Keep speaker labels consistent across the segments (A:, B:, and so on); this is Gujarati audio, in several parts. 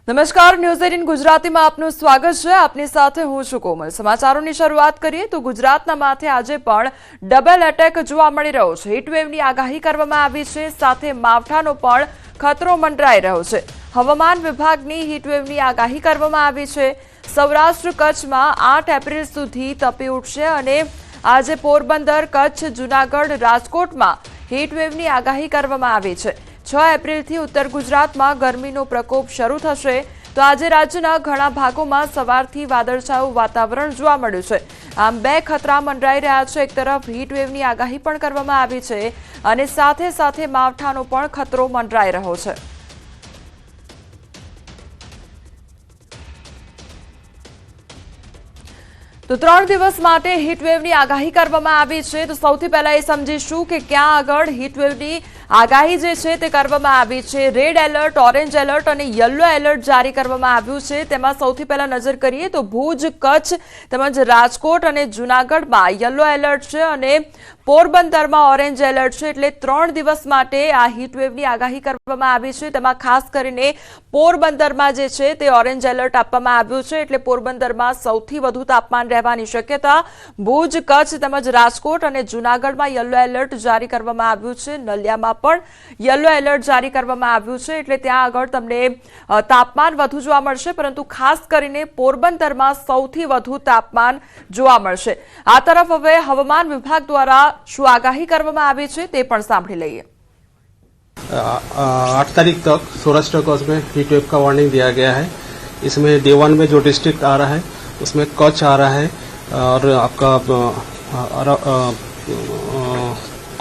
A: નમસ્કાર, ન્યૂઝ 18 ગુજરાતીમાં આપનું સ્વાગત છે। આપની સાથે હું છું કોમલ। સમાચારોની શરૂઆત કરીએ તો ગુજરાતના માથે આજે પણ ડબલ એટેક જોવા મળી રહ્યો છે। હીટવેવની આગાહી કરવામાં આવી છે, સાથે માવઠાનો પણ ખતરો મંડરાઈ રહ્યો છે। હવામાન વિભાગની હીટવેવની આગાહી કરવામાં આવી છે। સૌરાષ્ટ્ર કચ્છમાં 8 એપ્રિલ સુધી તપી ઉઠશે અને આજે પોરબંદર, કચ્છ, જૂનાગઢ, રાજકોટમાં હીટવેવની આગાહી કરવામાં આવી છે। 6 એપ્રિલથી ઉત્તર ગુજરાતમાં ગરમીનો પ્રકોપ શરૂ થશે। તો આજે રાજ્યના ઘણા ભાગોમાં સવારથી વાદળછાયું વાતાવરણ જોવા મળ્યું છે। આમ બે ખતરા મંડરાઈ રહ્યા છે। એક તરફ હીટવેવની આગાહી પણ કરવામાં આવી છે અને સાથે સાથે માવઠાનો પણ ખતરો મંડરાઈ રહ્યો છે। તો 3 દિવસ માટે હીટવેવની આગાહી કરવામાં આવી છે। તો સૌથી પહેલા એ સમજીશું કે ક્યાં આગળ હીટવેવની આગાહી જે છે તે કરવામાં આવી છે। રેડ એલર્ટ, ઓરેન્જ એલર્ટ અને યલો એલર્ટ જારી કરવામાં આવ્યું છે। તેમાં સૌથી પહેલા નજર કરીએ તો ભુજ, કચ્છ તેમજ રાજકોટ અને જૂનાગઢમાં યલો એલર્ટ છે અને પોરબંદરમાં ઓરેન્જ એલર્ટ છે। એટલે 3 દિવસ માટે આ હીટવેવની આગાહી કરવામાં આવી છે। તેમાં ખાસ કરીને પોરબંદરમાં જે છે તે ઓરેન્જ એલર્ટ આપવામાં આવ્યું છે। એટલે પોરબંદરમાં સૌથી વધુ તાપમાન રહેવાની શક્યતા। ભુજ, કચ્છ તેમજ રાજકોટ અને જૂનાગઢમાં યલો એલર્ટ જારી કરવામાં આવ્યું છે। નલિયામાં પણ યલો એલર્ટ જારી કરવામાં આવ્યું છે। એટલે ત્યાં આગળ તમને તાપમાન વધુ જોવા મળશે, પરંતુ ખાસ કરીને પોરબંદરમાં સૌથી વધુ તાપમાન જોવા મળશે। આ તરફ હવે હવામાન વિભાગ દ્વારા શું આગાહી કરવામાં આવી છે તે પણ સાંભળી લઈએ।
B: 8 तारीख तक सौराष्ट्र कच्छ में हीट वेव का वार्निंग दिया गया है। इसमें डे 1 में जो डिस्ट्रिक्ट आ रहा है उसमें कच्छ आ रहा है और आपका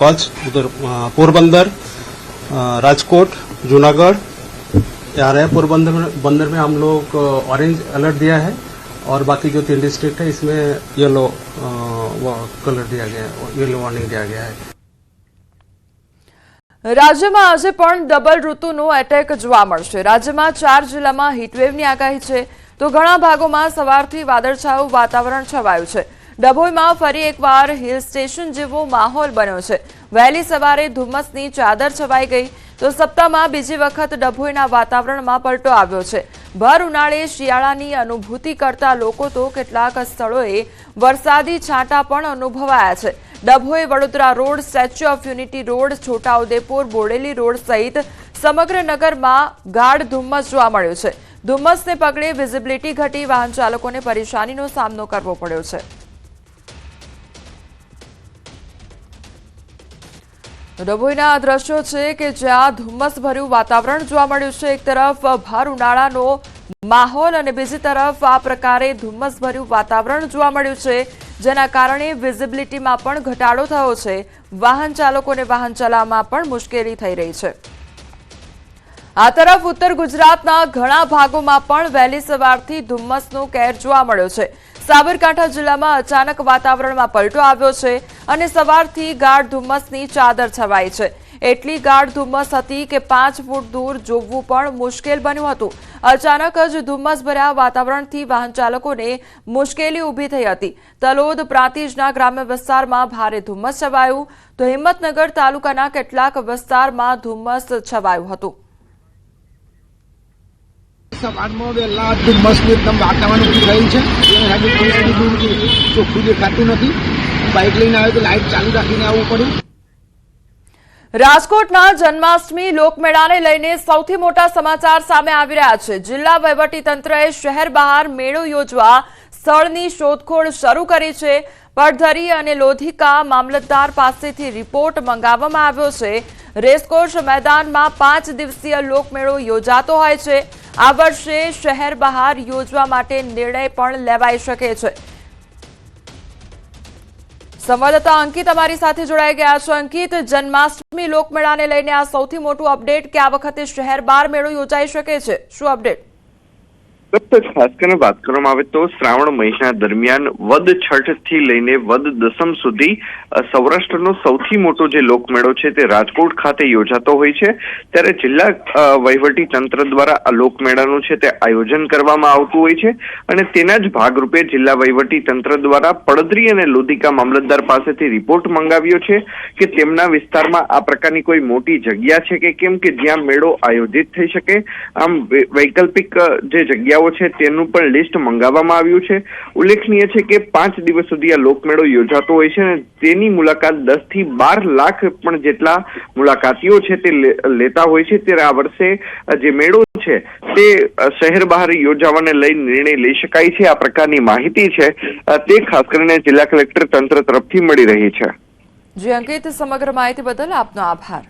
B: कच्छ, उधर पोरबंदर, राजकोट, जूनागढ़ आ रहा है। पोरबंदर में हम लोग ऑरेंज अलर्ट दिया है और बाकी जो 3 डिस्ट्रिक्ट है इसमें येलो कलर दिया गया है, येलो वार्निंग दिया गया है।
A: રાજ્યમાં આજે પણ ડબલ ઋતુનો એટેક જોવા મળશે। રાજ્યમાં 4 જિલ્લામાં હીટવેવની આગાહી છે, તો ઘણા ભાગોમાં સવારથી વાદળછાયું વાતાવરણ છવાયું છે। ડભોઈમાં ફરી એકવાર હિલ સ્ટેશન જેવો માહોલ બન્યો છે। વહેલી સવારે ધુમ્મસની ચાદર છવાઈ ગઈ, તો સપ્તાહમાં બીજી વખત ડભોઈના વાતાવરણમાં પલટો આવ્યો છે। ભર ઉનાળે શિયાળાની અનુભૂતિ કરતા લોકો તો કેટલાક સ્થળોએ વરસાદી છાંટા પણ અનુભવાયા છે। Dabhoi, Vadodara road, statue of unity road, Chhota Udepur, Bodeli road સહિત સમગ્ર નગરમાં ગાઢ ધુમ્મસ જોવા મળ્યું છે। ધુમ્મસને પગલે વિઝિબિલિટી ઘટી વાહન ચાલકોને પરેશાનીનો સામનો કરવો પડ્યો છે। ડભોઈના દ્રશ્યો છે કે જ્યાં ધુમ્મસભર્યું વાતાવરણ જોવા મળ્યું છે। એક તરફ ભર ઉનાળાનો માહોલ અને બીજી તરફ આ પ્રકારે ધુમ્મસભર્યું વાતાવરણ જોવા મળ્યું છે, જેના કારણે વિઝિબિલિટીમાં પણ ઘટાડો થયો છે। વાહન ચાલકોને વાહન ચલાવવામાં પણ મુશ્કેલી થઈ રહી છે। આ તરફ ઉત્તર ગુજરાતના ઘણા ભાગોમાં પણ વહેલી સવારથી ધુમ્મસનો કહેર જોવા મળ્યો છે। સાબરકાંઠા જિલ્લામાં અચાનક વાતાવરણમાં પલટો આવ્યો છે અને સવારથી ગાઢ ધુમ્મસની ચાદર છવાઈ છે। એટલી ગાઢ ધુમ્મસ હતી કે 5 ફૂટ દૂર જોવું પણ મુશ્કેલ બન્યું હતું। અચાનક જ ધુમ્મસભર્યા વાતાવરણથી વાહન ચાલકોને મુશ્કેલી ઊભી થઈ હતી। તલોદ, પ્રાંતિજના ગ્રામ્ય વિસ્તારમાં ભારે ધુમ્મસ છવાયું, તો હિંમતનગર તાલુકાના કેટલાક વિસ્તારમાં ધુમ્મસ છવાયું હતું।
C: સવારમાં વહેલા ધુમ્મસનું એકદમ વાતાવરણ ઊભી રહ્યું છે। ચોખ્ખું દેખાતું નથી। બાઇક લઈને આવ્યો તો લાઇટ ચાલુ રાખીને આવવું પડ્યું।
A: રાજકોટના જન્માષ્ટમી લોકમેળાને લઈને સૌથી મોટા સમાચાર સામે આવી રહ્યા છે। જિલ્લા વહીવટીતંત્રએ શહેર બહાર મેળો યોજવા સ્થળની શોધખોળ શરૂ કરી છે। પડધરી અને લોધિકા મામલતદાર પાસેથી રિપોર્ટ મંગાવવામાં આવ્યો છે। રેસકોર્સ મેદાનમાં 5 દિવસીય લોકમેળો યોજાતો હોય છે। આ વર્ષે શહેર બહાર યોજવા માટે નિર્ણય પણ લેવાઈ શકે છે। સંવાદદાતા અંકિત અમારી સાથે જોડાઈ ગયા છે। અંકિત, જન્માષ્ટમી લોકમેળાને લઈને આ સૌથી મોટું અપડેટ કે આ વખતે શહેર બહાર મેળો યોજાઈ શકે છે, શું અપડેટ?
D: ખાસ કરીને વાત કરવામાં આવે તો શ્રાવણ મહિના દરમિયાન વદ છઠ થી લઈને વદ દસમ સુધી સૌરાષ્ટ્રનો સૌથી મોટો જે લોકમેળો છે તે રાજકોટ ખાતે યોજાતો હોય છે। ત્યારે જિલ્લા વહીવટી તંત્ર દ્વારા આ લોકમેળાનું છે તે આયોજન કરવામાં આવતું હોય છે અને તેના જ ભાગરૂપે જિલ્લા વહીવટી તંત્ર દ્વારા પડદરી અને લોધિકા મામલતદાર પાસેથી રિપોર્ટ મંગાવ્યો છે કે તેમના વિસ્તારમાં આ પ્રકારની કોઈ મોટી જગ્યા છે કે કેમ કે જ્યાં મેળો આયોજિત થઈ શકે। આમ વૈકલ્પિક જે જગ્યાઓ છે તેનું પણ લિસ્ટ મંગાવવામાં આવ્યું છે। ઉલ્લેખનીય છે કે 5 દિવસ સુધી આ લોકમેળો યોજાતો હોય છે અને તેની મુલાકાત 10 થી 12 લાખ પણ જેટલા મુલાકાતીઓ છે તે લેતા હોય છે। ત્યારે આ વર્ષે જે મેળો છે તે શહેર બહાર યોજાવાને લઈ નિર્ણય લઈ શકાય છે આ પ્રકારની માહિતી છે તે ખાસ કરીને જિલ્લા કલેક્ટર તંત્ર તરફથી મળી રહી છે।
A: જી અંકિત, સમગ્ર માહિતી બદલ આપનો આભાર।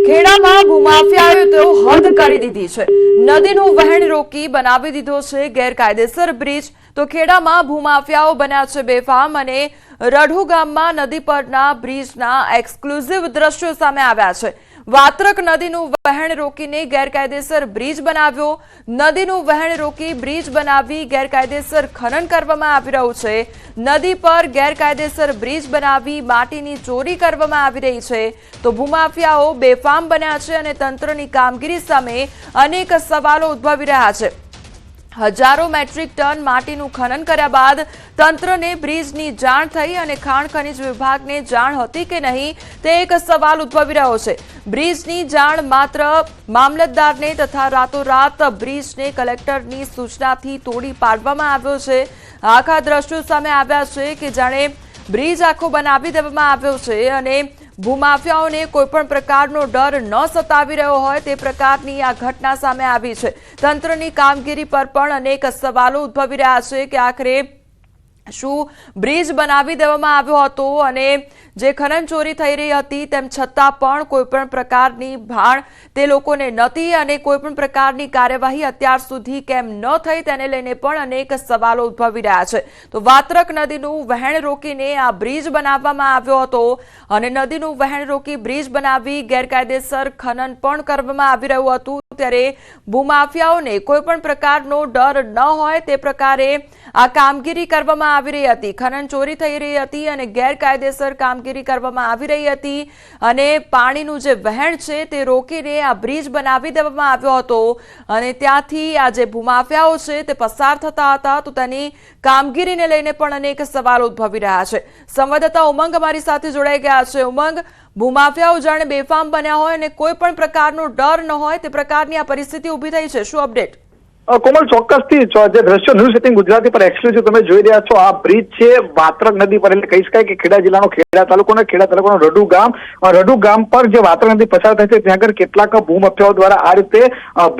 A: ખેડામાં ભૂમાફિયાઓએ તો હદ કરી દીધી છે। નદીનું વહેણ રોકી બનાવી દીધો છે ગેરકાયદેસર બ્રિજ। તો ખેડામાં ભૂમાફિયાઓ બન્યા છે બેફામ અને રઢુ ગામમાં નદી પરના બ્રિજના એક્સક્લુઝિવ દ્રશ્યો સામે આવ્યા છે। વાત્રક નદીનું વહેણ રોકીને ગેરકાયદેસર બ્રિજ બનાવ્યો। નદીનું વહેણ રોકી બ્રિજ બનાવી ગેરકાયદેસર ખનન કરવામાં આવી રહ્યું છે। નદી પર ગેરકાયદેસર બ્રિજ બનાવી માટીની ચોરી કરવામાં આવી રહી છે। તો ભૂમાફિયાઓ બેફામ બન્યા છે અને તંત્રની કામગીરી સામે અનેક સવાલો ઉદ્ભવી રહ્યા છે। હજારો મેટ્રિક ટન માટીનું ખનન કર્યા બાદ તંત્રને બ્રિજની જાણ થઈ અને ખાણ ખનીજ વિભાગને જાણ હતી કે નહીં તે એક સવાલ ઉદ્ભવી રહ્યો છે। બ્રિજની જાણ માત્ર મામલતદારને તથા રાતોરાત બ્રિજને કલેક્ટરની સૂચનાથી તોડી પાડવામાં આવ્યો છે। આખા દ્રશ્યો સામે આવ્યા છે કે જાણે બ્રિજ આખો બનાવી દેવામાં આવ્યો છે અને ભૂમાફિયાઓને કોઈ પણ પ્રકારનો ડર ન સતાવી રહ્યો હોય તે પ્રકારની આ ઘટના સામે આવી છે। તંત્રની કામગીરી પર પણ અનેક સવાલો ઉદ્ભવી રહ્યા છે કે આખરે શું બ્રિજ બનાવી દેવામાં આવ્યો હતો અને જે ખનન ચોરી થઈ રહી હતી તેમ છતાં પણ કોઈ પણ પ્રકારની ભાણ તે લોકોને નહોતી અને કોઈ પણ પ્રકારની કાર્યવાહી અત્યાર સુધી કેમ ન થઈ તેને લઈને પણ અનેક સવાલો ઉદ્ભવી રહ્યા છે। તો વાત્રક નદીનું વહેણ રોકીને આ બ્રિજ બનાવવામાં આવ્યો હતો અને નદીનું વહેણ રોકી બ્રિજ બનાવી ગેરકાયદેસર ખનન પણ કરવામાં આવી રહ્યું હતું। ત્યારે ભૂમાફિયાઓને કોઈ પણ પ્રકારનો ડર ન હોય તે પ્રકારે આ કામગીરી કરવામાં આવી રહી હતી। ખનન ચોરી થઈ રહી હતી અને ગેરકાયદેસર કામગીરી કરવામાં આવી રહી હતી અને પાણીનું જે વહેણ છે તે રોકીને આ બ્રિજ બનાવી દેવામાં આવ્યો હતો અને ત્યાંથી આ જે ભૂમાફિયાઓ છે તે પસાર થતા હતા। તો તેની કામગીરીને લઈને પણ અનેક સવાલો ઉદ્ભવી રહ્યા છે। સંવાદદાતા ઉમંગ અમારી સાથે જોડાઈ ગયા છે। ઉમંગ, ભૂમાફિયાઓ જાણે બેફામ બન્યા હોય અને કોઈ પણ પ્રકારનો ડર ન હોય તે પ્રકારની આ પરિસ્થિતિ ઊભી થઈ છે, શું અપડેટ?
E: કોમલ, ચોક્કસથી જે દ્રશ્યો ન્યૂઝ 18 ગુજરાતી પર એક્સક્લુઝિવ તમે જોઈ રહ્યા છો, આ બ્રિજ છે વાત્રક નદી પર, એટલે કહી શકાય કે ખેડા જિલ્લાનો ખેડા તાલુકાનો રઢુ ગામ પર જે વાત્રક નદી પસાર થાય છે ત્યાં આગળ કેટલાક ભૂમાફિયાઓ દ્વારા આ રીતે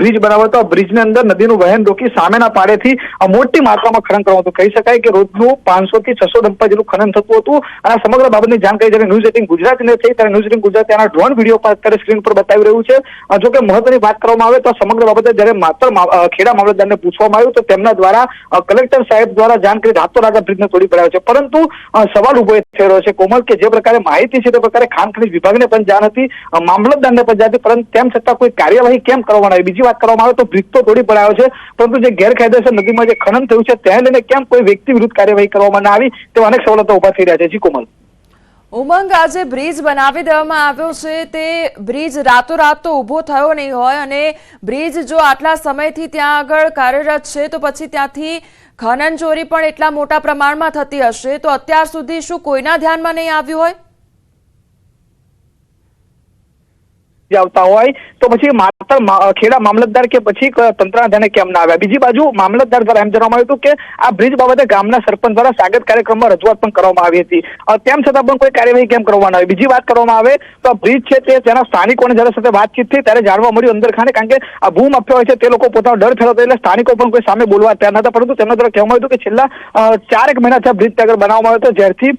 E: બ્રિજ બનાવતો બ્રિજની અંદર નદીનું વહેણ રોકી સામેના પાડેથી મોટી માત્રામાં ખનન કરવામાં હતું। કહી શકાય કે રોજનું 500 થી 600 ડમ્પર જેટલું ખનન થતું હતું અને સમગ્ર બાબતની જાણકારી જ્યારે ન્યૂઝ 18 ગુજરાતીને થઈ ત્યારે ન્યૂઝ 18 ગુજરાતી આના ડ્રોન વિડીયો પર અત્યારે સ્ક્રીન પર બતાવી રહ્યું છે। જો કે મહત્વની વાત કરવામાં આવે તો સમગ્ર બાબતે જ્યારે માત્ર ખેડા મામલતદારને પૂછવામાં આવ્યું તો તેમના દ્વારા કલેક્ટર સાહેબ દ્વારા જાણકારી રાતોરાત બ્રિજને તોડી પડાયો છે। પરંતુ સવાલ ઉભો થઈ રહ્યો છે કોમલ કે જે પ્રકારે માહિતી છે તે પ્રકારે ખાણ ખનીજ વિભાગને પણ જાણ હતી, મામલતદારને પણ જાણ હતી, પરંતુ તેમ છતાં કોઈ કાર્યવાહી કેમ કરવામાં આવી? બીજી વાત કરવામાં આવે તો બ્રિજ તો તોડી પડાયો છે પરંતુ જે ગેરકાયદેસર નદીમાં જે ખનન થયું છે તેને લઈને કેમ કોઈ વ્યક્તિ વિરુદ્ધ કાર્યવાહી કરવામાં ના આવી તેવા અનેક સવાલો ઉભા થઈ રહ્યા છે। જી કોમલ।
A: ઉમંગ, આજે બ્રિજ બનાવી દેવામાં આવ્યો છે તે બ્રિજ રાતોરાત તો ઊભો થયો નહીં હોય અને બ્રિજ જો આટલા સમયથી ત્યાં આગળ કાર્યરત છે તો પછી ત્યાંથી ખનન ચોરી પણ એટલા મોટા પ્રમાણમાં થતી હશે તો અત્યાર સુધી શું કોઈના ધ્યાનમાં નહીં આવ્યું હોય?
E: આવતા હોય તો પછી માત્ર ખેડા મામલતદાર કે પછી તંત્રના ધ્યાને કેમ ના આવ્યા? બીજી બાજુ મામલતદાર દ્વારા એમ જણાવવામાં આવ્યું હતું કે આ બ્રિજ બાબતે ગામના સરપંચ દ્વારા સ્વાગત કાર્યક્રમમાં રજૂઆત પણ કરવામાં આવી હતી, તેમ છતાં પણ કોઈ કાર્યવાહી કેમ કરવામાં આવી? બીજી વાત કરવામાં આવે તો આ બ્રિજ છે તે તેના સ્થાનિકોને જયારે સાથે વાતચીત થઈ ત્યારે જાણવા મળ્યું અંદર ખાને, કારણ કે આ ભૂમાફિયા હોય છે તે લોકો પોતાનો ડર ફેલાવતા એટલે સ્થાનિકો પણ કોઈ સામે બોલવા તૈયાર નતા, પરંતુ તેમના દ્વારા કહેવામાં આવ્યું કે છેલ્લા 4 મહિનાથી આ બ્રિજ ત્યાં બનાવવામાં આવ્યો હતો, જ્યારથી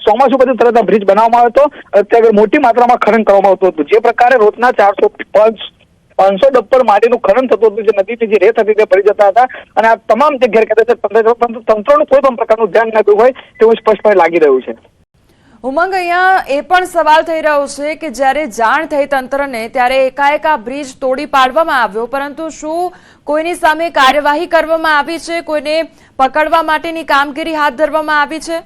E: ચોમાસું પછી તરત આ બ્રિજ બનાવવામાં આવ્યો હતો ત્યાં મોટી માત્રામાં ખનન કરવામાં આવતું હતું। જે પ્રકારે રોજના 400-500 ડમ્પર માટીનું ખનન થતું હતું, જે નદીની જે રેત હતી તે પડી જતા હતા અને આ તમામ જે ગેરકાયદેસર તંત્રનું કોઈ પણ પ્રકારનું ધ્યાન ન હોય તેવું સ્પષ્ટપણે લાગી રહ્યું છે।
A: ઉમંગ, અહીંયા એ પણ સવાલ થઈ રહ્યો છે કે જ્યારે જાણ થઈ તંત્રને ત્યારે એકાએક આ બ્રિજ તોડી પાડવામાં આવ્યો, પરંતુ શું કોઈની સામે કાર્યવાહી કરવામાં આવી છે? કોઈને પકડવા માટેની કામગીરી હાથ ધરવામાં આવી છે?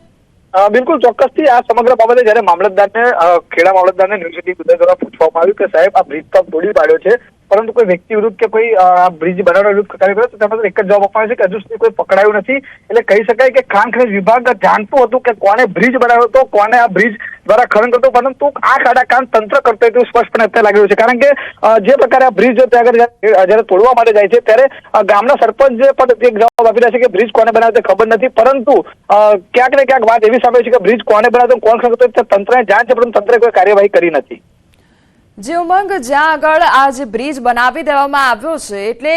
E: બિલકુલ ચોક્કસથી આ સમગ્ર બાબતે જયારે મામલતદારને ખેડા મામલતદારને ન્યૂઝ સિટી ગુજરાત દ્વારા પૂછવામાં આવ્યું કે સાહેબ આ બ્રિજ તો તોડી પાડ્યો છે, પરંતુ કોઈ વ્યક્તિ વિરુદ્ધ કે કોઈ આ બ્રિજ બનાવવા વિરુદ્ધ કાર્ય કર્યો, તો તેમાં એક જ જવાબ આપવાનો છે કે હજુ સુધી કોઈ પકડાયું નથી. એટલે કહી શકાય કે ખાણ ખનીજ વિભાગ જાણતું હતું કે કોને બ્રિજ બનાવ્યો હતો, કોને આ બ્રિજ દ્વારા ખનન કરતો, પરંતુ આ ખાડાકામ તંત્ર કરતો એટલું સ્પષ્ટપણે અત્યારે લાગી રહ્યું છે. કારણ કે જે પ્રકારે આ બ્રિજ જયારે તોડવા માટે જાય છે ત્યારે ગામના સરપંચ પણ એક જવાબ આપી રહ્યા છે કે બ્રિજ કોને બનાવ્યો તે ખબર નથી, પરંતુ ક્યાંક ને ક્યાંક વાત એવી સામે છે કે બ્રિજ કોને બનાવ્યો, કોણ ખનન કરતો તંત્રને જાણ છે, પરંતુ તંત્રે કોઈ કાર્યવાહી કરી નથી.
A: જે ઉમંગ, જ્યાં આગળ આ જે બ્રિજ બનાવી દેવામાં આવ્યો છે એટલે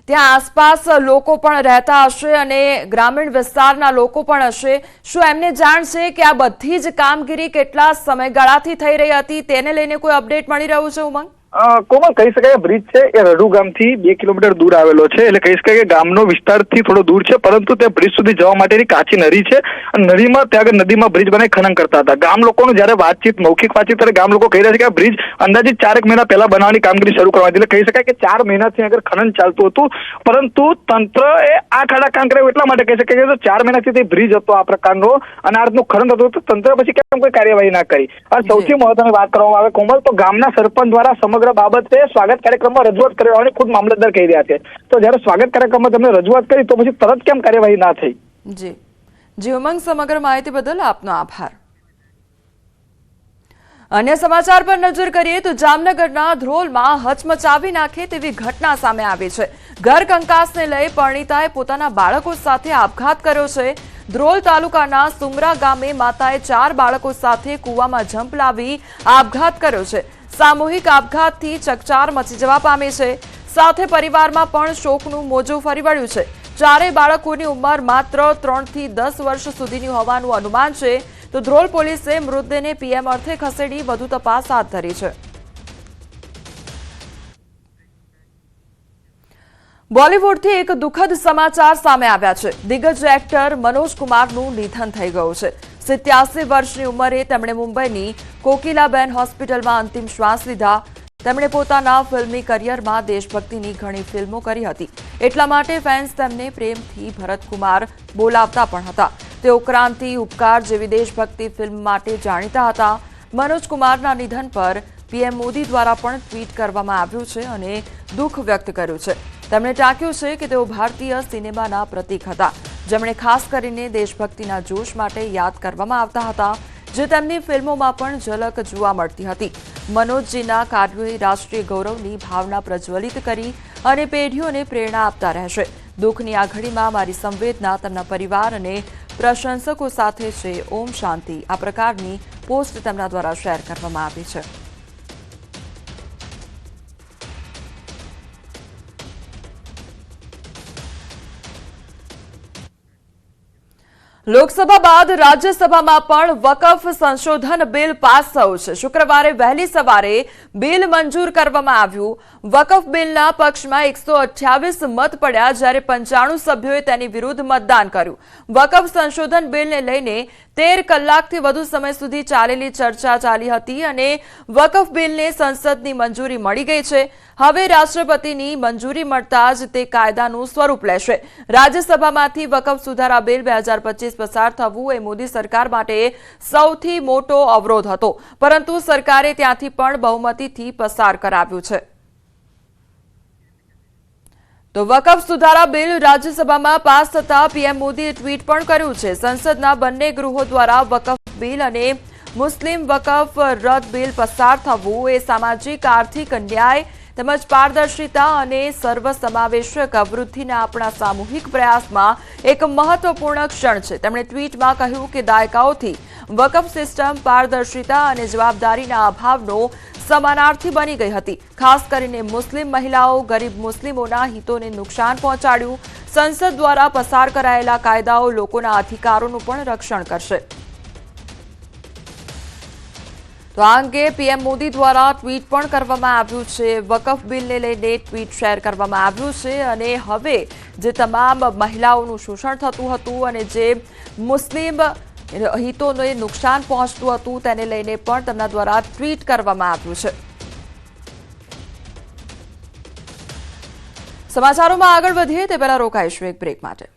A: ત્યાં આસપાસ લોકો પણ રહેતા હશે અને ગ્રામીણ વિસ્તારના લોકો પણ હશે. શું એમને જાણ છે કે આ બધી જ કામગીરી કેટલા સમયગાળાથી થઈ રહી હતી, તેને લઈને કોઈ અપડેટ મળી રહ્યું છે ઉમંગ?
E: કોમલ, કહી શકાય બ્રિજ છે એ રડુ ગામથી 2 કિલોમીટર દૂર આવેલો છે. એટલે કહી શકાય કે ગામનો વિસ્તારથી થોડો દૂર છે, પરંતુ તે બ્રિજ સુધી જવા માટેની કાચી નદી છે. નદીમાં ત્યાં આગળ નદીમાં બ્રિજ બનાવી ખનન કરતા હતા. ગામ લોકોનું જયારે મૌખિક વાતચીત ત્યારે ગામ લોકો કહી રહ્યા છે કે આ બ્રિજ અંદાજિત 4 મહિના પહેલા બનાવવાની કામગીરી શરૂ કરવાની. એટલે કહી શકાય કે 4 મહિનાથી આગળ ખનન ચાલતું હતું, પરંતુ તંત્ર એ આ ખાડા કામ કરાવ્યું એટલા માટે કહી શકાય કે 4 મહિનાથી તે બ્રિજ હતો આ પ્રકારનો અને આ રીતનું ખનન થતું હતું, તંત્ર પછી કેમ કોઈ કાર્યવાહી ના કરી. અને સૌથી મહત્વની વાત કરવામાં આવે કોમલ, તો ગામના સરપંચ દ્વારા સમગ્ર બાબતે સ્વાગત કાર્યક્રમમાં રજૂઆત કરવાની ખુદ મામલતદાર કહી રહ્યા છે. તો જયારે સ્વાગત કાર્યક્રમમાં તમને રજૂઆત કરી તો પછી તરત કેમ કાર્યવાહી ના થઈ?
A: જી ઉમંગ, સમગ્ર માહિતી બદલ આપનો આભાર. અન્ય સમાચાર પર નજર કરીએ તો જામનગરના ધ્રોલમાં હચમચાવી નાખે તેવી ઘટના સામે આવી છે. ઘર કંકાસને લઈ પરણિતાએ પોતાના બાળકો સાથે આપઘાત કર્યો છે. ધ્રોલ તાલુકાના સુમરા ગામે માતાએ 4 બાળકો સાથે કૂવામાં જંપ લાવી આપઘાત કર્યો છે. સામૂહિક આપઘાતથી ચકચાર મચી જવા પામી છે. સાથે પરિવારમાં પણ શોકનું મોજું ફરી વળ્યું છે. 4 બાળકોની ઉંમર માત્ર 3 થી 10 વર્ષ સુધીની હોવાનું અનુમાન છે. તો ધ્રોલ પોલીસે મૃતદેહને પીએમ અર્થે ખસેડી વધુ તપાસ હાથ ધરી છે. બોલિવૂડથી એક દુઃખદ સમાચાર સામે આવ્યા છે. દિગ્ગજ એક્ટર મનોજ કુમારનું નિધન થઈ ગયું છે. 87 વર્ષની ઉંમરે તેમણે મુંબઈની કોકિલાબેન હોસ્પિટલમાં અંતિમ શ્વાસ લીધા. તેમણે પોતાના ફિલ્મી કરિયરમાં દેશભક્તિની ઘણી ફિલ્મો કરી હતી, એટલા માટે ફેન્સ તેમને પ્રેમથી ભરતકુમાર બોલાવતા પણ હતા. તેઓ ક્રાંતિ, ઉપકાર જેવી દેશભક્તિ ફિલ્મ માટે જાણીતા હતા. મનોજ કુમારના નિધન પર પીએમ મોદી દ્વારા પણ ટ્વીટ કરવામાં આવ્યું છે અને દુઃખ વ્યક્ત કર્યું છે. તેમણે ટાંક્યું છે કે તેઓ ભારતીય સિનેમાના પ્રતીક હતા, જેમણે ખાસ કરીને દેશભક્તિના જોશ માટે યાદ કરવામાં આવતા હતા, જે તેમની ફિલ્મોમાં પણ ઝલક જોવા મળતી હતી. મનોજજીના કાર્યોએ રાષ્ટ્રીય ગૌરવની ભાવના પ્રજ્વલિત કરી અને પેઢીઓને પ્રેરણા આપતા રહેશે. દુઃખની આ ઘડીમાં મારી સંવેદના તેમના પરિવાર અને પ્રશંસકો સાથે છે. ઓમ શાંતિ. આ પ્રકારની પોસ્ટ તેમના દ્વારા શેર કરવામાં આવી છે. લોકસભા બાદ રાજ્યસભામાં પણ વકફ સંશોધન બિલ પાસ થયું છે. શુક્રવારે વહેલી સવારે બિલ મંજૂર કરવામાં આવ્યું. વકફ બિલના પક્ષમાં 128 મત પડ્યા, જ્યારે 95 સભ્યોએ તેની વિરુદ્ધ મતદાન કર્યું. વકફ સંશોધન બિલને લઈને 13 કલાકથી વધુ સમય સુધી ચાલેલી ચર્ચા ચાલી હતી અને વકફ બિલને સંસદની મંજૂરી મળી ગઈ છે. હવે રાષ્ટ્રપતિની મંજૂરી મળતા જ તે કાયદાનું સ્વરૂપ લેશે. રાજ્યસભામાંથી વકફ સુધારા બિલ 2025 પસાર થવું એ મોદી સરકાર માટે સૌથી મોટો અવરોધ હતો, પરંતુ સરકારે ત્યાંથી પણ બહુમતીથી પસાર કરાવ્યું છે. તો વકફ સુધારા બિલ રાજ્યસભામાં પાસ થતા પીએમ મોદીએ ટ્વીટ પણ કર્યું છે. સંસદના બંને ગૃહો દ્વારા વકફ બિલ અને મુસ્લિમ વકફ રદ બિલ પસાર થવું એ સામાજિક આર્થિક ન્યાય તેમજ પારદર્શિતા અને સર્વસમાવેશક વૃદ્ધિના આપણા સામૂહિક પ્રયાસમાં એક મહત્વપૂર્ણ ક્ષણ છે. તેમણે ટ્વીટમાં કહ્યું કે દાયકાઓથી વકફ સિસ્ટમ પારદર્શિતા અને જવાબદારીના અભાવનો સમાનાર્થી બની ગઈ હતી. ખાસ કરીને મુસ્લિમ મહિલાઓ, ગરીબ મુસ્લિમોના હિતોને નુકસાન પહોંચાડ્યું. સંસદ દ્વારા પસાર કરાયેલા કાયદાઓ લોકોના અધિકારોનું પણ રક્ષણ કરશે. તો આ અંગે પીએમ મોદી દ્વારા ટ્વીટ પણ કરવામાં આવ્યું છે. વકફ બિલને લઈને ટ્વીટ શેર કરવામાં આવ્યું છે અને હવે જે તમામ મહિલાઓનું શોષણ થતું હતું અને જે મુસ્લિમ હિતોને નુકસાન પહોંચતું હતું તેને લઈને પણ તેમના દ્વારા ટ્વીટ કરવામાં આવ્યું છે. સમાચારોમાં આગળ વધીએ તે પહેલા રોકાઈશું એક બ્રેક માટે.